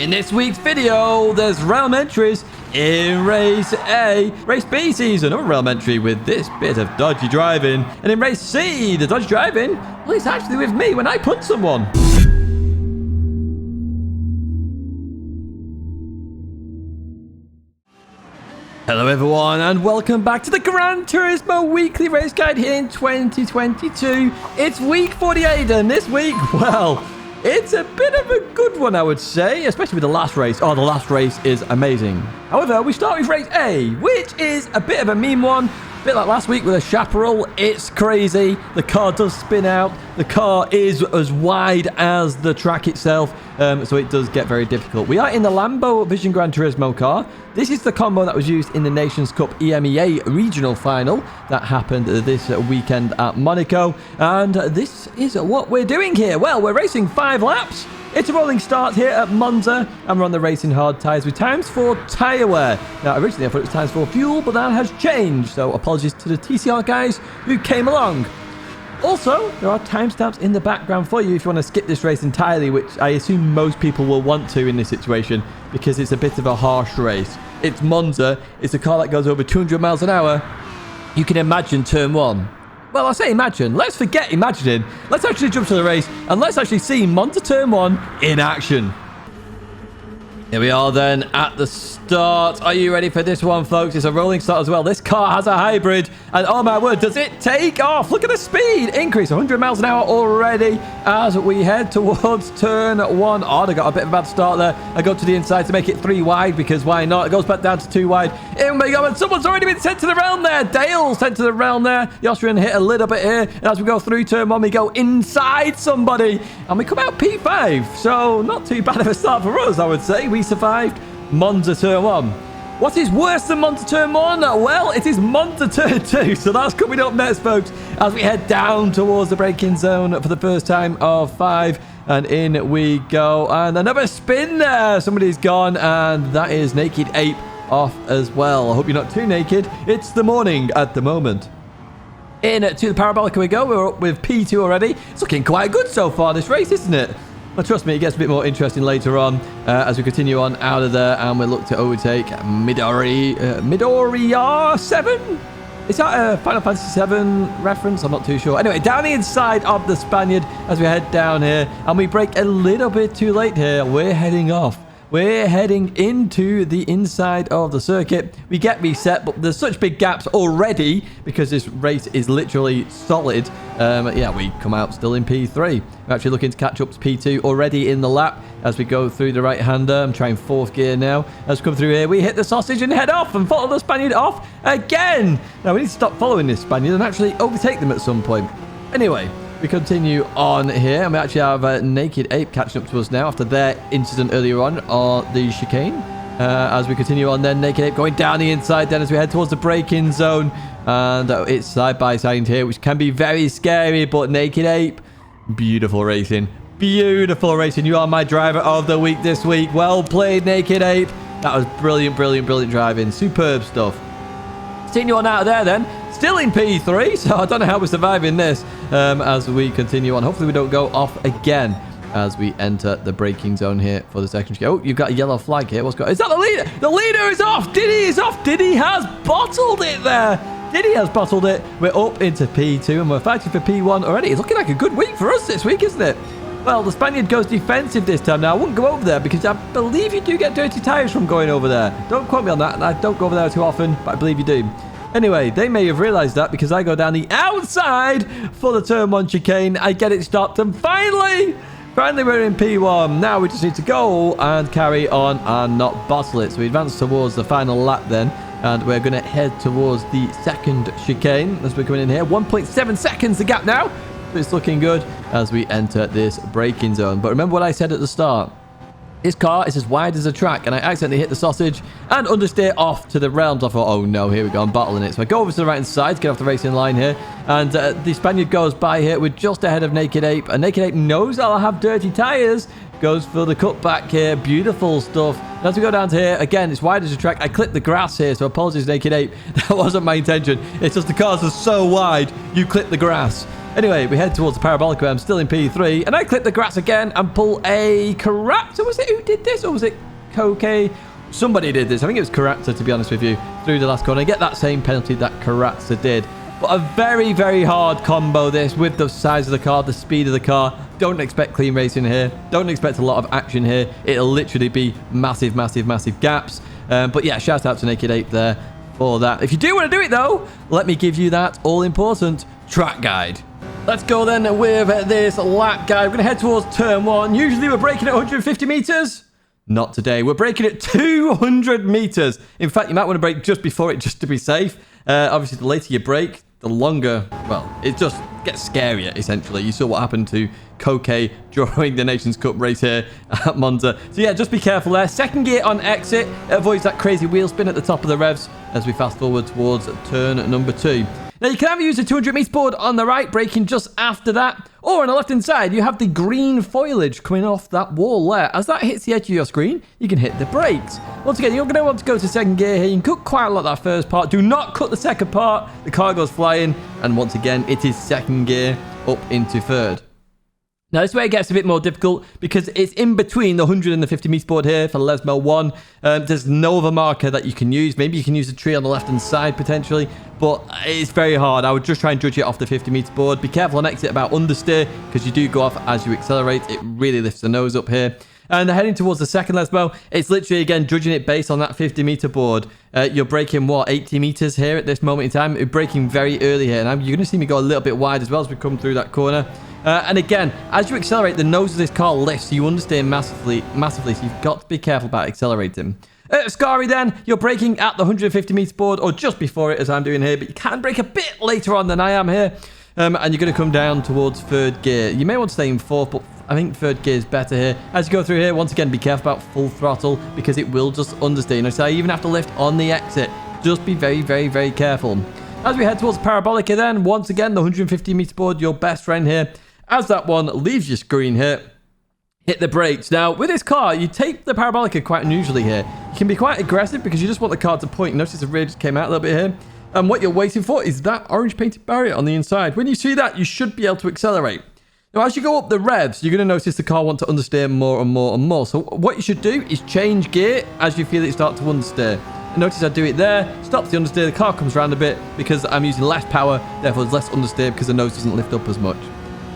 In this week's video, there's realm entries in Race A. Race B sees another realm entry with this bit of dodgy driving. And in Race C, the dodgy driving, well, it's actually with me when I punch someone. Hello everyone and welcome back to the Gran Turismo weekly race guide here in 2022. It's week 48 and this week, well, it's a bit of a good one, I would say, especially with the last race. Oh, the last race is amazing. However, we start with Race A, which is a bit of a meme one. A bit like last week with a chaparral. It's crazy. The car does spin out. The car is as wide as the track itself, so it does get very difficult. We are in the Lambo Vision Gran Turismo car. This is the combo that was used in the Nations Cup EMEA regional final that happened this weekend at Monaco. And this is what we're doing here. Well, we're racing 5 laps. It's a rolling start here at Monza, and we're on the racing hard tyres with times for tyre wear. Now, originally I thought it was times for fuel, but that has changed, so apologies to the TCR guys who came along. Also, there are timestamps in the background for you if you want to skip this race entirely, which I assume most people will want to in this situation, because it's a bit of a harsh race. It's Monza, it's a car that goes over 200 miles an hour. You can imagine turn 1. Well, I say imagine. Let's forget imagining. Let's actually jump to the race and let's actually see Monza Turn 1 in action. Here we are then at the start. Are you ready for this one, folks? It's a rolling start as well. This car has a hybrid. And oh my word, does it take off? Look at the speed. Increase 100 miles an hour already as we head towards turn 1. Oh, they got a bit of a bad start there. I go to the inside to make it 3 wide because why not? It goes back down to 2 wide. In we go. And someone's already been sent to the round there. Dale sent to the round there. The Austrian hit a little bit here. And as we go through turn 1, we go inside somebody. And we come out P5. So not too bad of a start for us, I would say. We survived Monza Turn 1. What is worse than Monza Turn 1? Well, it is Monza Turn 2. So that's coming up next, folks, as we head down towards the braking zone for the first time of 5. And in we go. And another spin there. Somebody's gone. And that is Naked Ape off as well. I hope you're not too naked. It's the morning at the moment. In to the Parabolica we go. We're up with P2 already. It's looking quite good so far, this race, isn't it? Well, trust me, it gets a bit more interesting later on as we continue on out of there and we'll look to overtake Midoriya 7? Is that a Final Fantasy 7 reference? I'm not too sure. Anyway, down the inside of the Spaniard as we head down here and we brake a little bit too late here. We're heading off. We're heading into the inside of the circuit. We get reset, but there's such big gaps already because this race is literally solid. Yeah, we come out still in P3. We're actually looking to catch up to P2 already in the lap as we go through the right-hander. I'm trying 4th gear now. As we come through here, we hit the sausage and head off and follow the Spaniard off again. Now, we need to stop following this Spaniard and actually overtake them at some point. Anyway, we continue on here, and we actually have Naked Ape catching up to us now after their incident earlier on the chicane. As we continue on then, Naked Ape going down the inside then as we head towards the braking zone. And it's side-by-side here, which can be very scary, but Naked Ape, beautiful racing. Beautiful racing. You are my driver of the week this week. Well played, Naked Ape. That was brilliant, brilliant, brilliant driving. Superb stuff. Continue on out of there then. Still in P3, so I don't know how we're surviving this as we continue on. Hopefully we don't go off again as we enter the braking zone here for the second chicane. Oh, you've got a yellow flag here. What's going on? Is that the leader? The leader is off. Diddy is off. Diddy has bottled it there. Diddy has bottled it. We're up into P2 and we're fighting for P1 already. It's looking like a good week for us this week, isn't it? Well, the Spaniard goes defensive this time. Now, I wouldn't go over there because I believe you do get dirty tyres from going over there. Don't quote me on that. I don't go over there too often, but I believe you do. Anyway, they may have realized that because I go down the outside for the turn 1 chicane. I get it stopped and finally we're in P1. Now we just need to go and carry on and not bottle it. So we advance towards the final lap then. And we're going to head towards the second chicane as we're coming in here. 1.7 seconds the gap now. It's looking good as we enter this braking zone. But remember what I said at the start. This car is as wide as a track, and I accidentally hit the sausage and understeer off to the realms. I thought, oh no, here we go, I'm battling it. So I go over to the right-hand side to get off the racing line here, and the Spaniard goes by here. We're just ahead of Naked Ape, and Naked Ape knows I'll have dirty tyres. Goes for the cutback here. Beautiful stuff. And as we go down to here, again, it's wide as a track. I clipped the grass here, so apologies, Naked Ape. That wasn't my intention. It's just the cars are so wide, you clip the grass. Anyway, we head towards the parabolic where I'm still in P3, and I clip the grass again and pull a Caraptor. Was it who did this, or was it Koke? Somebody did this. I think it was Caraptor, to be honest with you, through the last corner. I get that same penalty that Caraptor did. But a very, very hard combo this with the size of the car, the speed of the car. Don't expect clean racing here. Don't expect a lot of action here. It'll literally be massive, massive, massive gaps. But yeah, shout out to Naked Ape there for that. If you do want to do it, though, let me give you that all-important track guide. Let's go then with this lap guide. We're going to head towards turn 1. Usually we're braking at 150 meters. Not today. We're braking at 200 meters. In fact, you might want to brake just before it, just to be safe. Obviously, the later you brake, the longer, well, it just gets scarier, essentially. You saw what happened to Koke during the Nations Cup race here at Monza. So yeah, just be careful there. Second gear on exit. It avoids that crazy wheel spin at the top of the revs as we fast forward towards turn number 2. Now, you can either use the 200 meter board on the right, braking just after that, or on the left-hand side, you have the green foliage coming off that wall there. As that hits the edge of your screen, you can hit the brakes. Once again, you're going to want to go to second gear here. You can cut quite a lot of that first part. Do not cut the second part. The car goes flying, and once again, it is second gear up into third. Now, this is where it gets a bit more difficult because it's in between the 100 and the 50 meter board here for Lesmo 1. There's no other marker that you can use. Maybe you can use a tree on the left-hand side potentially, but it's very hard. I would just try and judge it off the 50 meter board. Be careful on exit about understeer because you do go off as you accelerate. It really lifts the nose up here. And heading towards the second Lesmo, it's literally, again, judging it based on that 50 meter board. You're braking, what, 80 meters here at this moment in time? You're braking very early here. Now, you're going to see me go a little bit wide as well as we come through that corner. And again, as you accelerate, the nose of this car lifts, so you understeer massively, so you've got to be careful about accelerating. Scary then, you're braking at the 150 meter board, or just before it, as I'm doing here, but you can brake a bit later on than I am here. And you're going to come down towards third gear. You may want to stay in fourth, but I think third gear is better here. As you go through here, once again, be careful about full throttle, because it will just understeer. You know, so I even have to lift on the exit. Just be very, very, very careful. As we head towards Parabolica then, once again, the 150 meter board, your best friend here. As that one leaves your screen here, hit the brakes. Now, with this car, you take the Parabolica quite unusually here. You can be quite aggressive because you just want the car to point. Notice the rear just came out a little bit here. And what you're waiting for is that orange painted barrier on the inside. When you see that, you should be able to accelerate. Now, as you go up the revs, you're going to notice the car wants to understeer more and more and more. So what you should do is change gear as you feel it start to understeer. Notice I do it there, stops the understeer, the car comes around a bit because I'm using less power, therefore there's less understeer because the nose doesn't lift up as much.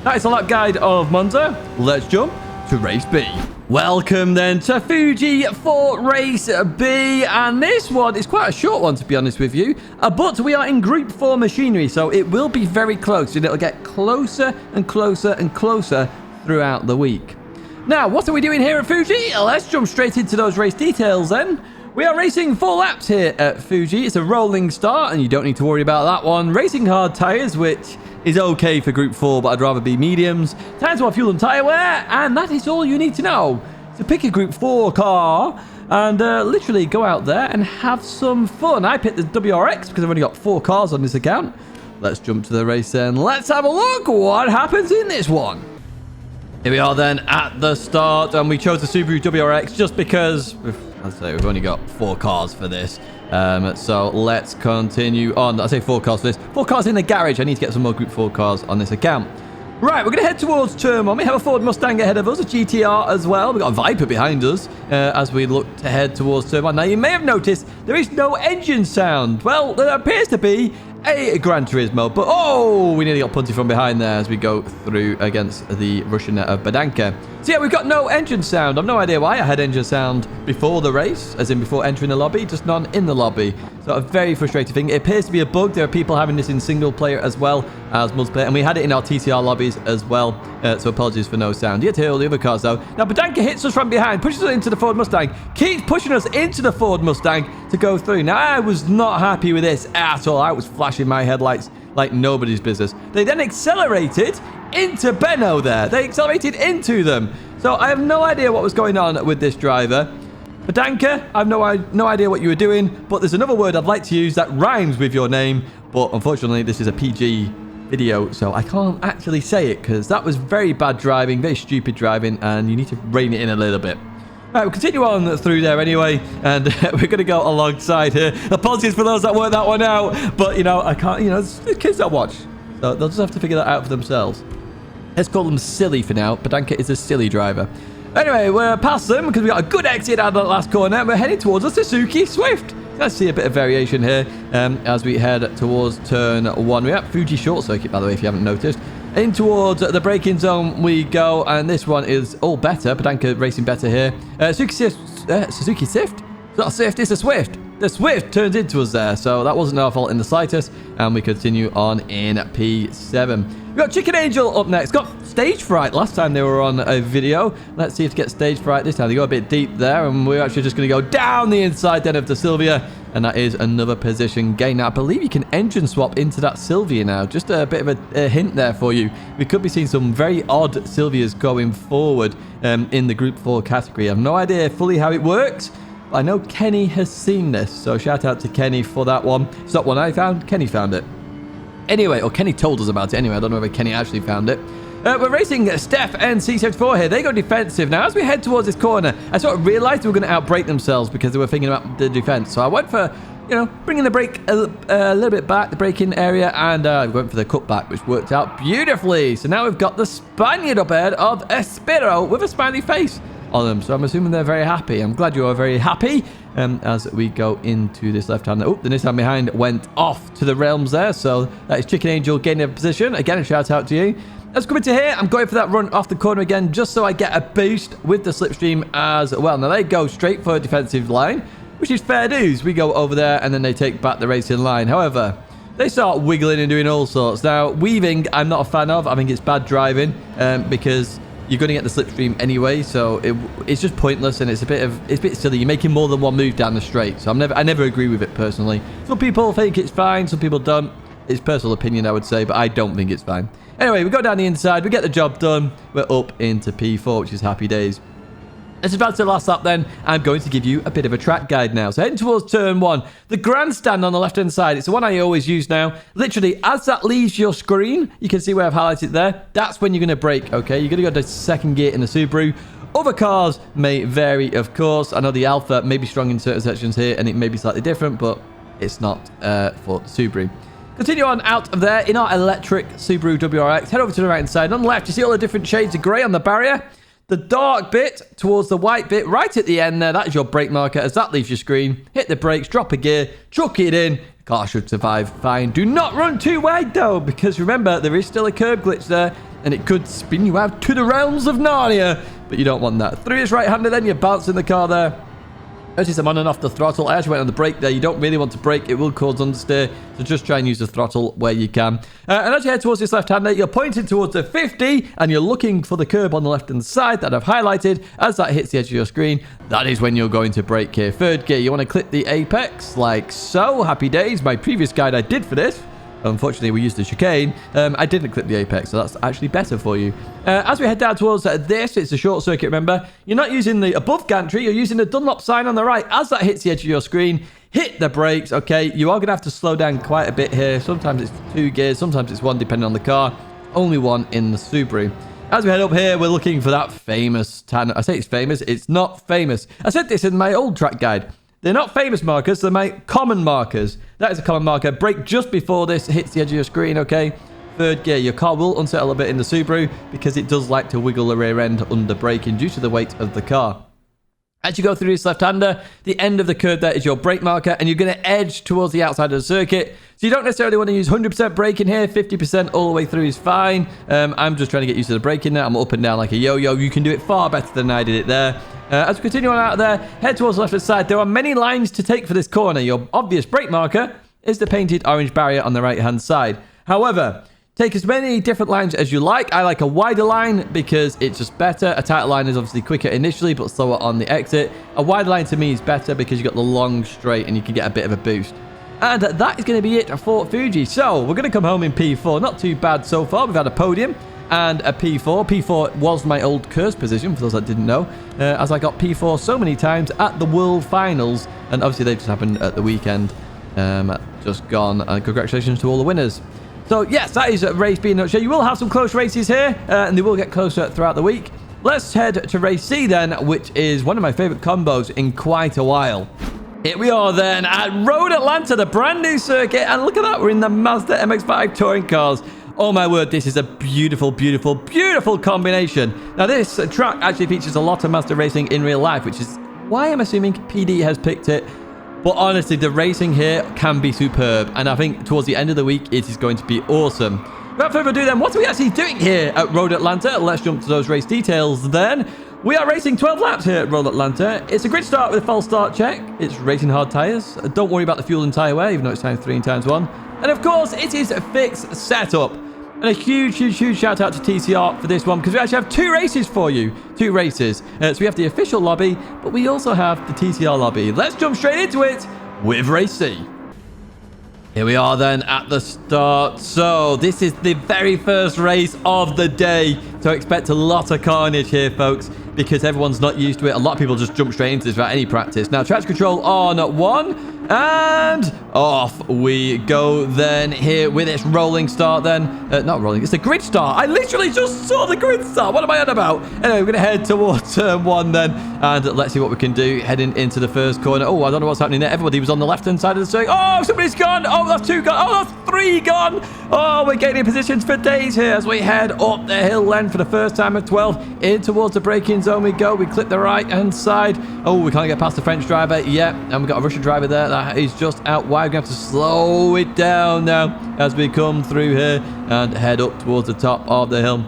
That is a lap guide of Monza. Let's jump to race B. Welcome then to Fuji for race B, and this one is quite a short one to be honest with you, but we are in group 4 machinery, so it will be very close and it'll get closer and closer and closer throughout the week. Now, what are we doing here at Fuji? Let's jump straight into those race details then. We are racing 4 laps here at Fuji. It's a rolling start and you don't need to worry about that one. Racing hard tyres, which is okay for Group 4, but I'd rather be mediums. Tires more fuel and tyre wear, and that is all you need to know. So pick a Group 4 car and literally go out there and have some fun. I picked the WRX because I've only got 4 cars on this account. Let's jump to the race then. Let's have a look what happens in this one. Here we are then at the start, and we chose the Subaru WRX just because, as I say, we've only got 4 cars for this. So let's continue on. I say 4 cars for this. 4 cars in the garage. I need to get some more Group 4 cars on this account. Right, we're going to head towards turn 1. We have a Ford Mustang ahead of us, a GTR as well. We've got a Viper behind us as we look to head towards turn 1. Now, you may have noticed there is no engine sound. Well, there appears to be a Gran Turismo, but oh, we nearly got punted from behind there as we go through against the Russian net of Badanka. So yeah, we've got no engine sound. I've no idea why I had engine sound before the race, as in before entering the lobby, just none in the lobby. So a very frustrating thing. It appears to be a bug. There are people having this in single player as well as multiplayer, and we had it in our TCR lobbies as well. So apologies for no sound. You had to hear all the other cars though. Now Badanka hits us from behind, pushes us into the Ford Mustang, keeps pushing us into the Ford Mustang to go through. Now I was not happy with this at all. I was flashing my headlights like nobody's business. They then accelerated into Benno there. They accelerated into them. So I have no idea what was going on with this driver. Badanka, I have no idea what you were doing, but there's another word I'd like to use that rhymes with your name, but unfortunately this is a PG video, so I can't actually say it because that was very bad driving, very stupid driving, and you need to rein it in a little bit. Right, we'll continue on through there anyway, and we're going to go alongside here. Apologies for those that worked that one out, but, you know, I can't, you know, there's kids that watch. So So they'll just have to figure that out for themselves. Let's call them silly for now. Bianca is a silly driver. Anyway, we're past them because we got a good exit out of that last corner. We're heading towards a Suzuki Swift. Let's see a bit of variation here as we head towards turn 1. We're at Fuji short circuit, by the way, if you haven't noticed. In towards the braking zone we go, and this one is all better. Bianca racing better here. Suzuki Swift? It's not a Swift, it's a Swift. The Swift turns into us there, so that wasn't our fault in the slightest. And we continue on in P7. We've got Chicken Angel up next. Got stage fright last time they were on a video. Let's see if to get stage fright this time. They go a bit deep there, and we're actually just going to go down the inside then of the Sylvia. And that is another position gain. Now, I believe you can engine swap into that Sylvia now. Just a bit of a hint there for you. We could be seeing some very odd Sylvias going forward in the Group 4 category. I have no idea fully how it works. I know Kenny has seen this, so shout out to Kenny for that one. It's not one I found, Kenny found it. Anyway, or Kenny told us about it anyway. I don't know if Kenny actually found it. We're racing Steph and C74 here. They go defensive. Now, as we head towards this corner, I sort of realized they were going to outbrake themselves because they were thinking about the defense. So I went for, bringing the brake a little bit back, the braking area, and I went for the cutback, which worked out beautifully. So now we've got the Spaniard up ahead of Espero with a smiley face on them. So I'm assuming they're very happy. I'm glad you are very happy as we go into this left-hand. Oh, the Nissan behind went off to the realms there. So that is Chicken Angel gaining a position. Again, a shout out to you. Let's come into here. I'm going for that run off the corner again just so I get a boost with the slipstream as well. Now, they go straight for a defensive line, which is fair dues. We go over there and then they take back the racing line. However, they start wiggling and doing all sorts. Now, weaving, I'm not a fan of. I think it's bad driving because you're going to get the slipstream anyway, so it's just pointless and it's a bit silly. You're making more than one move down the straight, so I never agree with it personally. Some people think it's fine, some people don't. It's personal opinion, I would say, but I don't think it's fine. Anyway, we go down the inside, we get the job done. We're up into P4, which is happy days. Let's advance to the last lap then. I'm going to give you a bit of a track guide now. So heading towards turn 1. The grandstand on the left-hand side. It's the one I always use now. Literally, as that leaves your screen, you can see where I've highlighted it there. That's when you're going to brake, okay? You're going to go to second gear in the Subaru. Other cars may vary, of course. I know the Alpha may be strong in certain sections here, and it may be slightly different, but it's not for the Subaru. Continue on out of there in our electric Subaru WRX. Head over to the right-hand side. On the left, you see all the different shades of grey on the barrier. The dark bit towards the white bit right at the end there, that is your brake marker. As that leaves your screen, hit the brakes, drop a gear, chuck it in. The car should survive fine. Do not run too wide though, because remember, there is still a curb glitch there, and it could spin you out to the realms of Narnia, but you don't want that. Through his right-hander then, you're bouncing the car there. Notice I'm on and off the throttle. I actually went on the brake there. You don't really want to brake. It will cause understeer. So just try and use the throttle where you can. And as you head towards this left-hander, you're pointing towards the 50 and you're looking for the curb on the left-hand side that I've highlighted. As that hits the edge of your screen, that is when you're going to brake here. Third gear, you want to clip the apex like so. Happy days. My previous guide I did for this. Unfortunately, we used the chicane. I didn't clip the apex, so that's actually better for you. As we head down towards this, it's a short circuit, remember. You're not using the above gantry, you're using the Dunlop sign on the right. As that hits the edge of your screen, hit the brakes, okay? You are going to have to slow down quite a bit here. Sometimes it's 2 gears, sometimes it's 1, depending on the car. Only 1 in the Subaru. As we head up here, we're looking for that famous tan. I say it's famous, it's not famous. I said this in my old track guide. They're not famous markers, they're my common markers. That is a common marker. Brake just before this hits the edge of your screen, okay? Third gear. Your car will unsettle a bit in the Subaru because it does like to wiggle the rear end under braking due to the weight of the car. As you go through this left-hander, the end of the curve there is your brake marker, and you're going to edge towards the outside of the circuit. So you don't necessarily want to use 100% braking here. 50% all the way through is fine. I'm just trying to get used to the braking now. I'm up and down like a yo-yo. You can do it far better than I did it there. As we continue on out of there, head towards the left-hand side. There are many lines to take for this corner. Your obvious brake marker is the painted orange barrier on the right-hand side. However, take as many different lines as you like. I like a wider line because it's just better. A tighter line is obviously quicker initially, but slower on the exit. A wider line to me is better because you've got the long straight and you can get a bit of a boost. And that is going to be it for Fuji. So we're going to come home in P4. Not too bad so far. We've had a podium and a P4. P4 was my old curse position, for those that didn't know, as I got P4 so many times at the World Finals. And obviously they just happened at the weekend. Just gone. And congratulations to all the winners. So, yes, that is a race B in a nutshell. You will have some close races here, and they will get closer throughout the week. Let's head to race C then, which is one of my favorite combos in quite a while. Here we are then at Road Atlanta, the brand new circuit. And look at that, we're in the Mazda MX-5 touring cars. Oh my word, this is a beautiful, beautiful, beautiful combination. Now this track actually features a lot of Mazda racing in real life, which is why I'm assuming PD has picked it. But honestly, the racing here can be superb. And I think towards the end of the week, it is going to be awesome. Without further ado then, what are we actually doing here at Road Atlanta? Let's jump to those race details then. We are racing 12 laps here at Road Atlanta. It's a grid start with a false start check. It's racing hard tyres. Don't worry about the fuel and tyre wear, even though it's times 3 and times 1. And of course, it is a fixed setup. And a huge, huge, huge shout out to TCR for this one, because we actually have 2 races for you. 2 races. So we have the official lobby, but we also have the TCR lobby. Let's jump straight into it with race C. Here we are then at the start. So this is the very first race of the day. So expect a lot of carnage here, folks, because everyone's not used to it. A lot of people just jump straight into this without any practice. Now, traction control on 1. And off we go then here with this rolling start then. Not rolling, it's a grid start. I literally just saw the grid start. What am I on about? Anyway, we're going to head towards turn 1 then. And let's see what we can do heading into the first corner. Oh, I don't know what's happening there. Everybody was on the left-hand side of the circuit. Oh, somebody's gone. Oh, that's 2 gone. Oh, that's 3 gone. Oh, we're gaining positions for days here as we head up the hill then for the first time at 12. In towards the braking zone we go. We clip the right-hand side. Oh, we can't get past the French driver. Yeah, and we've got a Russian driver there. That is just out wide. We're going to have to slow it down now as we come through here and head up towards the top of the hill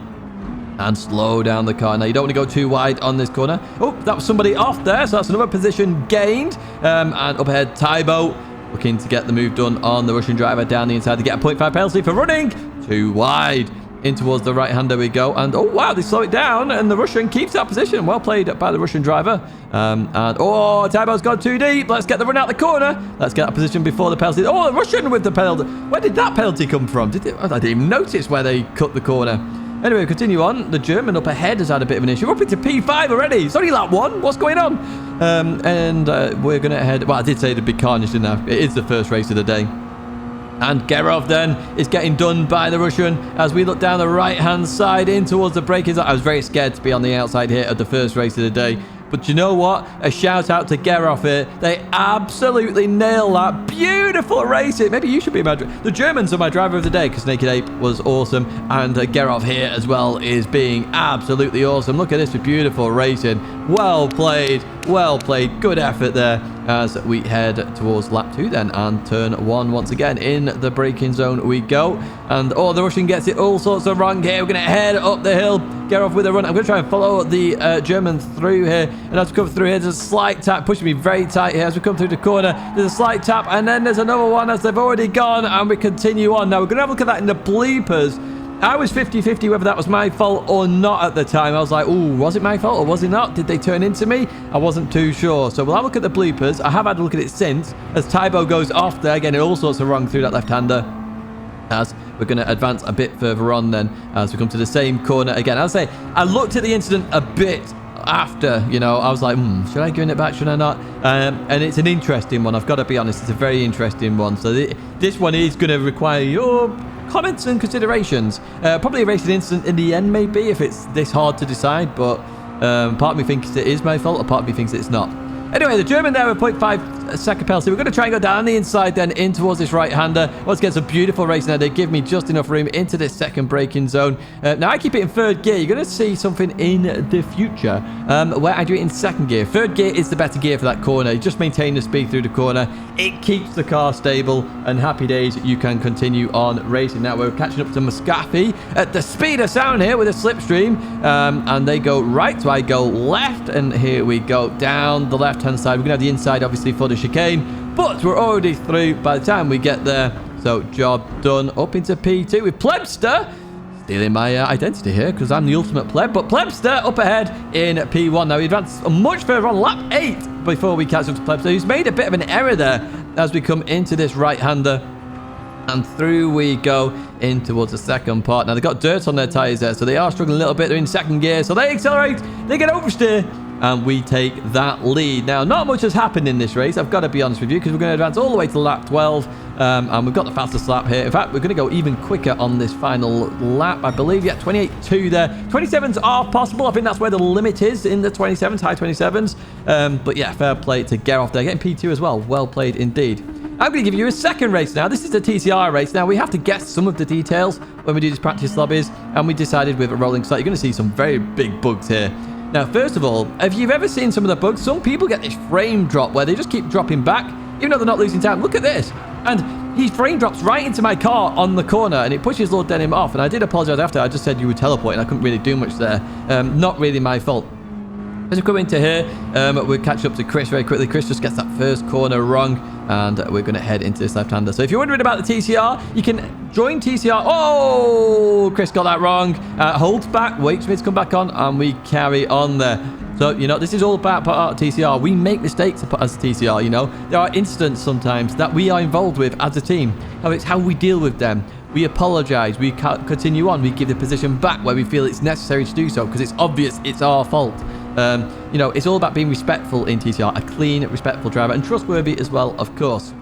and slow down the car. Now, you don't want to go too wide on this corner. Oh, that was somebody off there, so that's another position gained. And up ahead, Tybo looking to get the move done on the Russian driver down the inside to get a 0.5 penalty for running too wide. In towards the right-hander we go. And, oh, wow, they slow it down. And the Russian keeps that position. Well played by the Russian driver. And, oh, Tybo's gone too deep. Let's get the run out the corner. Let's get that position before the penalty. Oh, the Russian with the penalty. Where did that penalty come from? I didn't even notice where they cut the corner. Anyway, continue on. The German up ahead has had a bit of an issue. We're up into P5 already. It's only lap 1. What's going on? We're going to head... Well, I did say it'd be carnage, didn't I? It is the first race of the day. And Gerov then is getting done by the Russian as we look down the right-hand side in towards the braking zone. I was very scared to be on the outside here at the first race of the day. But you know what? A shout out to Gerov here. They absolutely nail that. Beautiful racing. Maybe you should be the Germans are my driver of the day because Naked Ape was awesome. And Gerov here as well is being absolutely awesome. Look at this beautiful racing. Well played. Well played. Good effort there as we head towards lap 2 then and turn 1 once again in the braking zone we go. And oh, the Russian gets it all sorts of wrong here. We're going to head up the hill. Gerov with a run. I'm going to try and follow the German through here. And as we come through here, there's a slight tap pushing me very tight here as we come through the corner. There's a slight tap and then there's another one as they've already gone and we continue on. Now we're going to have a look at that in the bloopers. I was 50-50 whether that was my fault or not at the time. I was like, ooh, was it my fault or was it not? Did they turn into me? I wasn't too sure. So we'll have a look at the bloopers. I have had a look at it since as Tybo goes off there, getting all sorts of wrong through that left-hander. As we're going to advance a bit further on then as we come to the same corner again. I'll say I looked at the incident a bit after, you know, I was like, should I give it back? Should I not? And it's an interesting one. I've got to be honest. It's a very interesting one. So this one is going to require your comments and considerations. Probably a racing incident in the end, maybe, if it's this hard to decide. But part of me thinks it is my fault, or part of me thinks it's not. Anyway, the German there with 0.5 second penalty. We're going to try and go down the inside then in towards this right-hander. Once again, some beautiful racing there. They give me just enough room into this second braking zone. Now, I keep it in third gear. You're going to see something in the future where I do it in second gear. Third gear is the better gear for that corner. You just maintain the speed through the corner. It keeps the car stable, and happy days, you can continue on racing. Now, we're catching up to Muscafi at the speed of sound here with a slipstream, and they go right, so I go left, and here we go down the left-hand side. We're going to have the inside, obviously, for the chicane, but we're already through by the time we get there. So, job done. Up into P2 with Plebster. Stealing my identity here because I'm the ultimate pleb. But Plebster up ahead in P1. Now, we advance much further on lap 8 before we catch up to Plebster, who's made a bit of an error there as we come into this right-hander. And through we go in towards the second part. Now, they've got dirt on their tyres there, so they are struggling a little bit. They're in second gear, so they accelerate. They get oversteer, and we take that lead. Now, not much has happened in this race, I've got to be honest with you, because we're going to advance all the way to lap 12, and we've got the fastest lap here. In fact, we're going to go even quicker on this final lap, I believe. Yeah, 28.2 there. 27s are possible. I think that's where the limit is, in the 27s, high 27s. But yeah, fair play to Gerov there. Getting P2 as well. Well played indeed. I'm going to give you a second race now. This is the TCR race. Now, we have to guess some of the details when we do these practice lobbies, and we decided with a rolling start, you're going to see some very big bugs here. Now, first of all, if you've ever seen some of the bugs, some people get this frame drop where they just keep dropping back, even though they're not losing time. Look at this. And he frame drops right into my car on the corner, and it pushes Lord Denim off. And I did apologize after. I just said you were teleporting. I couldn't really do much there. Not really my fault. As we come into here, we'll catch up to Chris very quickly. Chris just gets that first corner wrong, and we're going to head into this left-hander. So if you're wondering about the TCR, you can join TCR. Oh, Chris got that wrong. Holds back, waits for me to come back on, and we carry on there. So, you know, this is all about part of TCR. We make mistakes as TCR, you know. There are incidents sometimes that we are involved with as a team. It's how we deal with them. We apologize. We continue on. We give the position back where we feel it's necessary to do so because it's obvious it's our fault. You know, it's all about being respectful in TCR, a clean, respectful driver, and trustworthy as well, of course.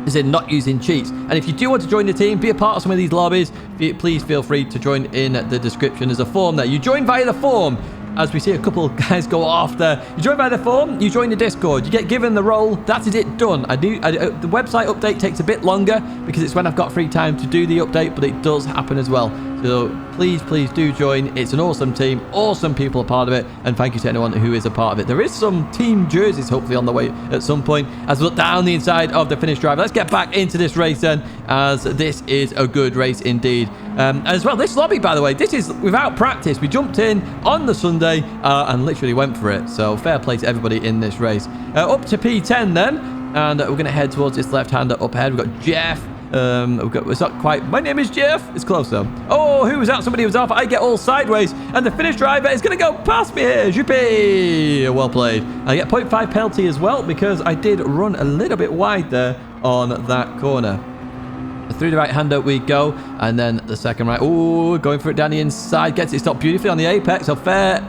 As in not using cheats. And if you do want to join the team, be a part of some of these lobbies, please feel free to join in the description. There's a form there. You join via the form. As we see a couple of guys go off there. You join by the form, you join the Discord, you get given the role, that is it, done. The website update takes a bit longer because it's when I've got free time to do the update, but it does happen as well. So please do join. It's an awesome team, awesome people are part of it, and thank you to anyone who is a part of it. There is some team jerseys hopefully on the way at some point as we look down the inside of the finished drive. Let's get back into this race then, as this is a good race indeed. As well, this lobby, by the way, this is without practice. We jumped in on the Sunday and literally went for it. So fair play to everybody in this race. Up to P10 then, and we're going to head towards this left-hander up ahead. We've got Jeff. It's not quite. My name is Jeff. It's close though. Oh, who was that? Somebody was off. I get all sideways, and the finished driver is going to go past me here. Juppie. Well played. I get 0.5 penalty as well because I did run a little bit wide there on that corner. Through the right-hander we go, and then the second right. Oh, going for it down the inside. Gets it stopped beautifully on the apex. So fair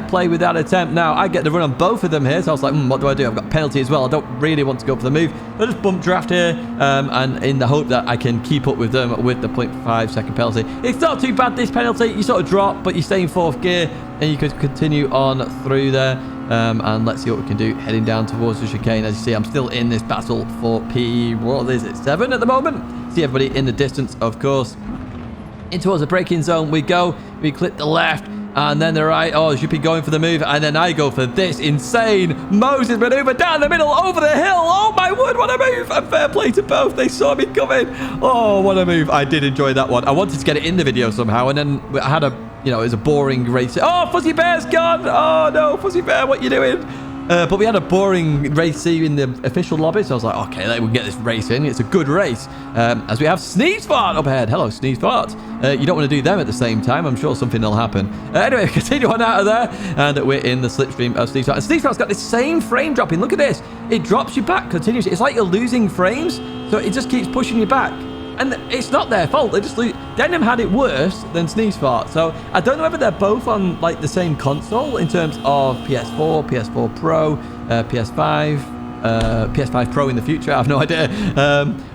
play with that attempt. Now, I get the run on both of them here, so I was like, what do I do? I've got penalty as well. I don't really want to go for the move. I just bump draft here, and in the hope that I can keep up with them with the 0.5 second penalty. It's not too bad, this penalty. You sort of drop, but you stay in fourth gear, and you could continue on through there. And let's see what we can do heading down towards the chicane. As you see, I'm still in this battle for what is it, 7 at the moment. See everybody in the distance, of course. In towards the braking zone we go. We clip the left and then the right. Oh, should be going for the move, and then I go for this insane Moses maneuver down the middle over the hill. Oh my word, what a move! And fair play to both. They saw me coming. Oh, what a move! I did enjoy that one. I wanted to get it in the video somehow, and then I had it was a boring race. Oh, Fuzzy Bear's gone. Oh no, Fuzzy Bear, what you doing? But we had a boring race in the official lobby, so I was like, okay, we can get this race in. It's a good race. As we have Sneeze Fart up ahead. Hello, Sneeze Fart. You don't want to do them at the same time. I'm sure something will happen. Anyway, continue on out of there, and we're in the slipstream of Sneeze Fart. And Sneeze Fart's got the same frame dropping. Look at this. It drops you back continuously. It's like you're losing frames, so it just keeps pushing you back. And it's not their fault. They just lose. Denim had it worse than Sneeze Fart. So I don't know whether they're both on like the same console in terms of PS4, PS4 Pro, PS5, PS5 Pro in the future. I have no idea.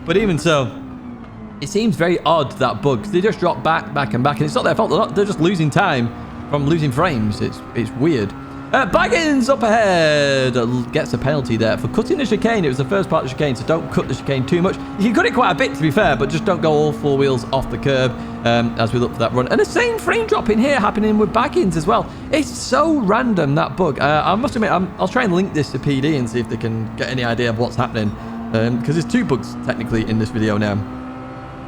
But even so, it seems very odd, that bug. They just drop back, and back. And it's not their fault. They're just losing time from losing frames. It's weird. Baggins up ahead gets a penalty there for cutting the chicane. It was the first part of the chicane, so don't cut the chicane too much. You can cut it quite a bit, to be fair, but just don't go all 4 wheels off the curb as we look for that run. And the same frame drop in here happening with Baggins as well. It's so random, that bug. I must admit, I'll try and link this to PD and see if they can get any idea of what's happening, because there's 2 bugs technically in this video now.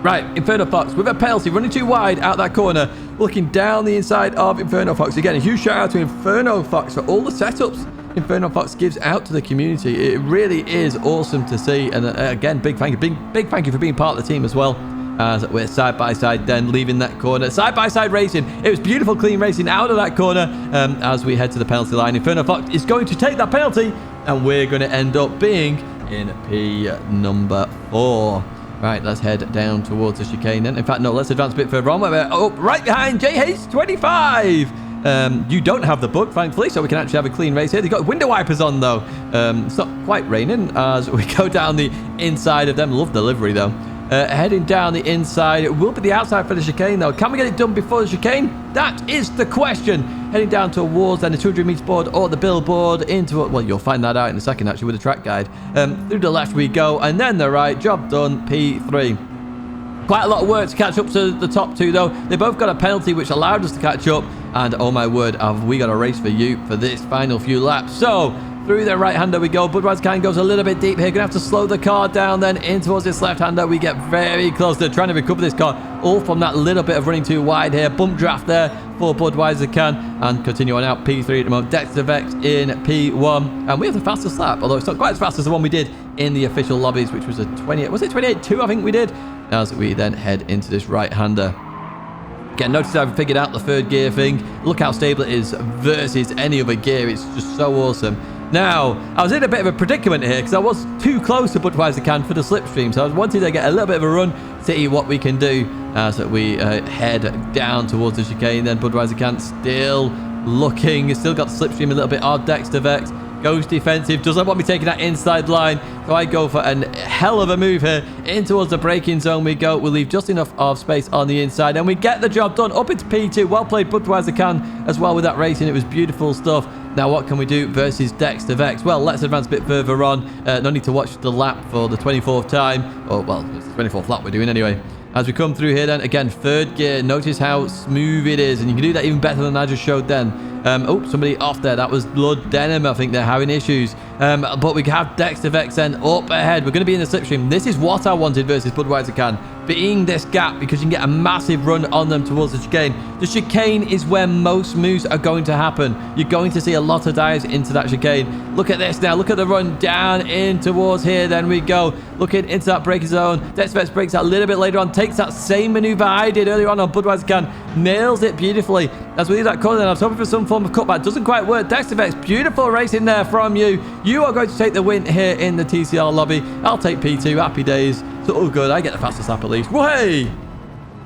Right, Inferno Fox with a penalty, running too wide out that corner, looking down the inside of Inferno Fox. Again, a huge shout out to Inferno Fox for all the setups Inferno Fox gives out to the community. It really is awesome to see. And again, big thank you for being part of the team as well. As we're side by side then leaving that corner. Side by side racing. It was beautiful, clean racing out of that corner as we head to the penalty line. Inferno Fox is going to take that penalty, and we're going to end up being in P number 4. Right, let's head down towards the chicane then. In fact, no, let's advance a bit further on. We're right behind JH25. You don't have the bug, thankfully, so we can actually have a clean race here. They've got window wipers on, though. It's not quite raining as we go down the inside of them. Love the livery, though. heading down the inside. It will be the outside for the chicane, though. Can we get it done before the chicane? That is the question. Heading down towards then the 200 meters board or the billboard into it. Well, you'll find that out in a second, actually, with the track guide. Through the left we go, and then the right. Job done, P3. Quite a lot of work to catch up to the top two, though. They both got a penalty, which allowed us to catch up. And oh my word, have we got a race for you for this final few laps. So, through the right-hander we go. Budweiser can goes a little bit deep here. Going to have to slow the car down then in towards this left-hander. We get very close to trying to recover this car. All from that little bit of running too wide here. Bump draft there for Budweiser can. And continue on out. P3 at the moment. Dexter Vex in P1. And we have the fastest lap. Although it's not quite as fast as the one we did in the official lobbies, which was a 28. Was it 28.2? I think we did. As we then head into this right-hander. Again, notice I've figured out the third gear thing. Look how stable it is versus any other gear. It's just so awesome. Now, I was in a bit of a predicament here because I was too close to Budweiser can for the slipstream. So I wanted to get a little bit of a run, see what we can do as we head down towards the chicane. Then Budweiser can still looking. Still got the slipstream a little bit odd. Dexter Vex goes defensive. Doesn't want me taking that inside line. So I go for a hell of a move here. In towards the braking zone we go. We'll leave just enough of space on the inside. And we get the job done. Up into P2. Well played Budweiser can as well with that racing. It was beautiful stuff. Now, what can we do versus Dexter Vex? Well, let's advance a bit further on. No need to watch the lap for the 24th time. Oh, well, it's the 24th lap we're doing anyway. As we come through here then, again, third gear. Notice how smooth it is. And you can do that even better than I just showed then. Oh, somebody off there. That was Blood Denim. I think they're having issues. But we have Dexter Vex then up ahead. We're going to be in the slipstream. This is what I wanted versus Budweiser can. Being this gap because you can get a massive run on them towards the chicane. The chicane is where most moves are going to happen. You're going to see a lot of dives into that chicane. Look at this now. Look at the run down in towards here. Then we go looking into that braking zone. Dexter Vex breaks out a little bit later on. Takes that same maneuver I did earlier on Budweiser can. Nails it beautifully. As we leave that corner then, I was hoping for some form of cutback. Doesn't quite work. Dexter Vex, beautiful racing there from you. You are going to take the win here in the TCR lobby. I'll take P2. Happy days. So all good. I get the fastest lap at least. Way!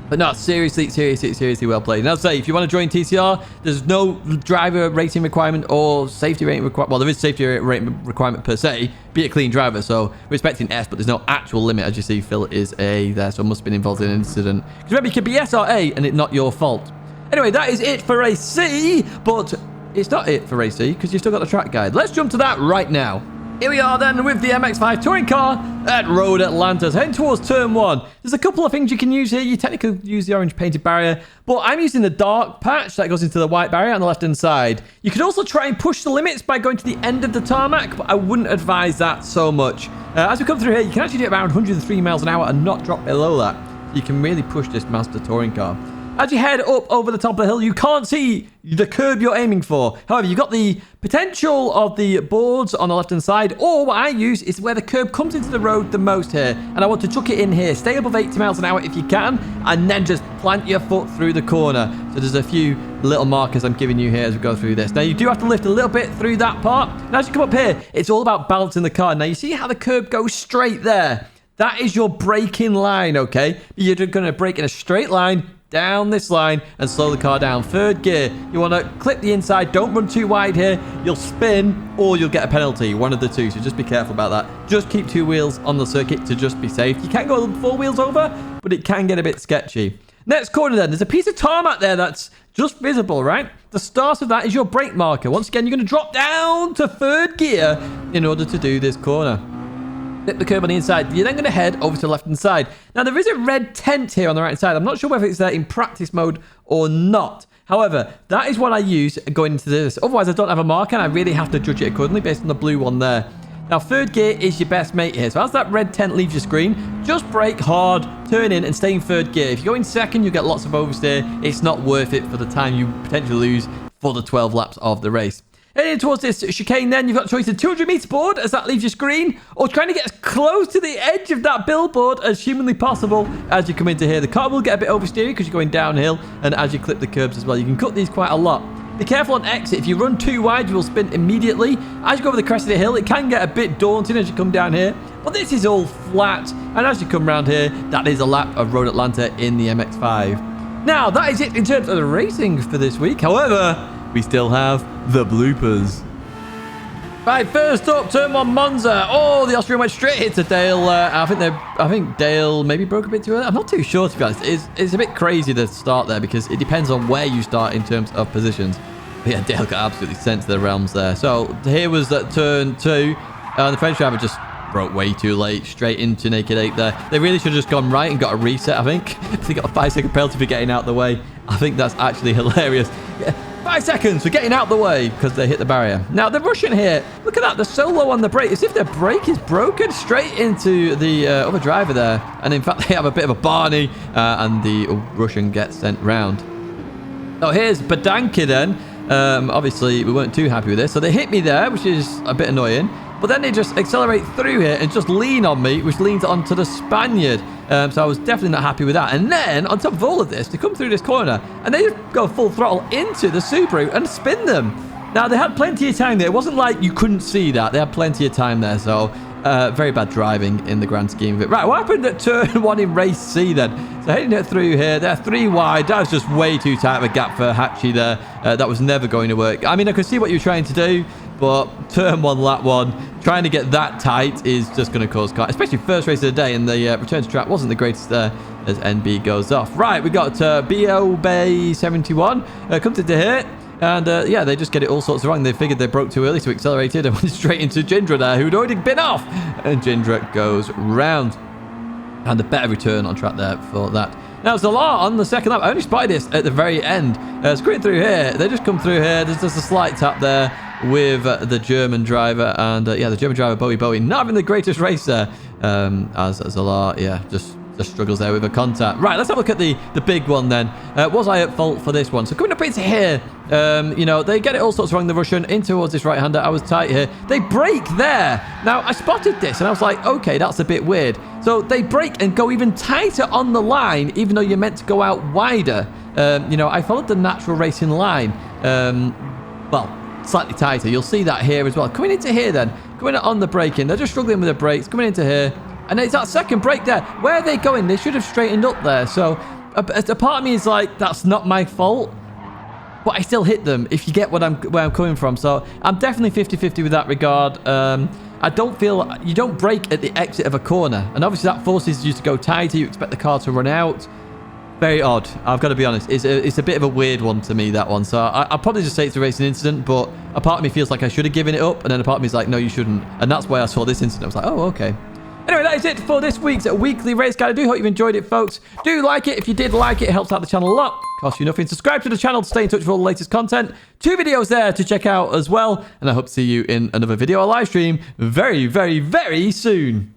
But no, seriously well played. And I'll say, if you want to join TCR, there's no driver rating requirement or safety rating requirement. Well, there is safety rating requirement per se. Be a clean driver. So we're expecting S, but there's no actual limit. As you see, Phil is A there, so must have been involved in an incident. Because remember, you could be S or A, and it's not your fault. Anyway, that is it for race C, but it's not it for race C because you've still got the track guide. Let's jump to that right now. Here we are then with the MX-5 touring car at Road Atlanta, heading towards turn 1. There's a couple of things you can use here. You technically use the orange painted barrier, but I'm using the dark patch that goes into the white barrier on the left-hand side. You could also try and push the limits by going to the end of the tarmac, but I wouldn't advise that so much. As we come through here, you can actually do around 103 miles an hour and not drop below that. You can really push this Mazda touring car. As you head up over the top of the hill, you can't see the curb you're aiming for. However, you've got the potential of the boards on the left-hand side, or what I use is where the curb comes into the road the most here. And I want to chuck it in here. Stay above 80 miles an hour if you can, and then just plant your foot through the corner. So there's a few little markers I'm giving you here as we go through this. Now, you do have to lift a little bit through that part. And as you come up here, it's all about balancing the car. Now, you see how the curb goes straight there? That is your braking line, okay? You're going to brake in a straight line, down this line and slow the car down. Third gear, you want to clip the inside. Don't run too wide here. You'll spin or you'll get a penalty. One of the two, so just be careful about that. Just keep 2 wheels on the circuit to just be safe. You can't go 4 wheels over, but it can get a bit sketchy. Next corner then, there's a piece of tarmac there that's just visible, right? The start of that is your brake marker. Once again, you're going to drop down to third gear in order to do this corner. Flip the curb on the inside. You're then going to head over to the left-hand side. Now, there is a red tent here on the right-hand side. I'm not sure whether it's there in practice mode or not. However, that is what I use going into this. Otherwise, I don't have a marker, and I really have to judge it accordingly based on the blue one there. Now, third gear is your best mate here. So as that red tent leaves your screen, just brake hard, turn in, and stay in third gear. If you go in second, you get lots of oversteer. It's not worth it for the time you potentially lose for the 12 laps of the race. Heading towards this chicane then, you've got a choice of 200 meter board as that leaves your screen, or trying to get as close to the edge of that billboard as humanly possible as you come into here. The car will get a bit oversteery because you're going downhill, and as you clip the curbs as well. You can cut these quite a lot. Be careful on exit. If you run too wide, you will spin immediately. As you go over the crest of the hill, it can get a bit daunting as you come down here, but this is all flat, and as you come around here, that is a lap of Road Atlanta in the MX-5. Now, that is it in terms of the racing for this week. However, we still have the bloopers. Right, first up, turn one Monza. Oh, the Austrian went straight into Dale. I think Dale maybe broke a bit too early. I'm not too sure, to be honest. It's a bit crazy to start there because it depends on where you start in terms of positions. But yeah, Dale got absolutely sent to the realms there. So here was turn 2. The French driver just broke way too late, straight into naked 8 there. They really should have just gone right and got a reset, I think. They got a 5-second penalty for getting out the way. I think that's actually hilarious. Yeah. 5 seconds for getting out the way because they hit the barrier. Now, the Russian here, look at that. They're so low on the brake. As if their brake is broken straight into the other driver there. And in fact, they have a bit of a Barney and the Russian gets sent round. So here's Badanki then. Obviously, we weren't too happy with this. So they hit me there, which is a bit annoying. But then they just accelerate through here and just lean on me, which leans onto the Spaniard. So I was definitely not happy with that. And then, on top of all of this, they come through this corner and they just go full throttle into the Subaru and spin them. Now, they had plenty of time there. It wasn't like you couldn't see that. They had plenty of time there. So, very bad driving in the grand scheme of it. Right, what happened at turn 1 in race C then? So, heading it through here. They're 3 wide. That was just way too tight of a gap for Hachi there. That was never going to work. I mean, I could see what you're trying to do. But turn 1, lap 1, trying to get that tight is just going to cause car, especially first race of the day, and the return to track wasn't the greatest there as NB goes off. Right, we got BO Bay 71 comes into here, and yeah, they just get it all sorts of wrong. They figured they broke too early, so accelerated and went straight into Jindra there, who'd already been off, and Jindra goes round. And a better return on track there for that. Now, Zalar on the second lap. I only spotted this at the very end. Screwing through here. They just come through here. There's just a slight tap there with the German driver. And yeah, the German driver, Bowie, not having the greatest race there. As Zalar, yeah, just struggles there with a contact. Right, let's have a look at the big one then. Was I at fault for this one? So coming up into here, you know, they get it all sorts wrong, the Russian, in towards this right-hander. I was tight here. They brake there. Now, I spotted this and I was like, okay, that's a bit weird. So they brake and go even tighter on the line, even though you're meant to go out wider. You know, I followed the natural racing line. Well, slightly tighter. You'll see that here as well. Coming into here then, coming on the braking. They're just struggling with the brakes. Coming into here. And it's that second brake there. Where are they going? They should have straightened up there. So a part of me is like, that's not my fault. But I still hit them, if you get where I'm coming from. So I'm definitely 50-50 with that regard. I don't feel... You don't brake at the exit of a corner. And obviously that forces you to go tighter. You expect the car to run out. Very odd. I've got to be honest. It's a bit of a weird one to me, that one. So I'll probably just say it's a racing incident. But a part of me feels like I should have given it up. And then a part of me is like, no, you shouldn't. And that's why I saw this incident. I was like, oh, okay. Anyway, that is it for this week's weekly race guide. I do hope you've enjoyed it, folks. Do like it. If you did like it, it helps out the channel a lot. Costs you nothing. Subscribe to the channel to stay in touch with all the latest content. 2 videos there to check out as well. And I hope to see you in another video or live stream very, very, very soon.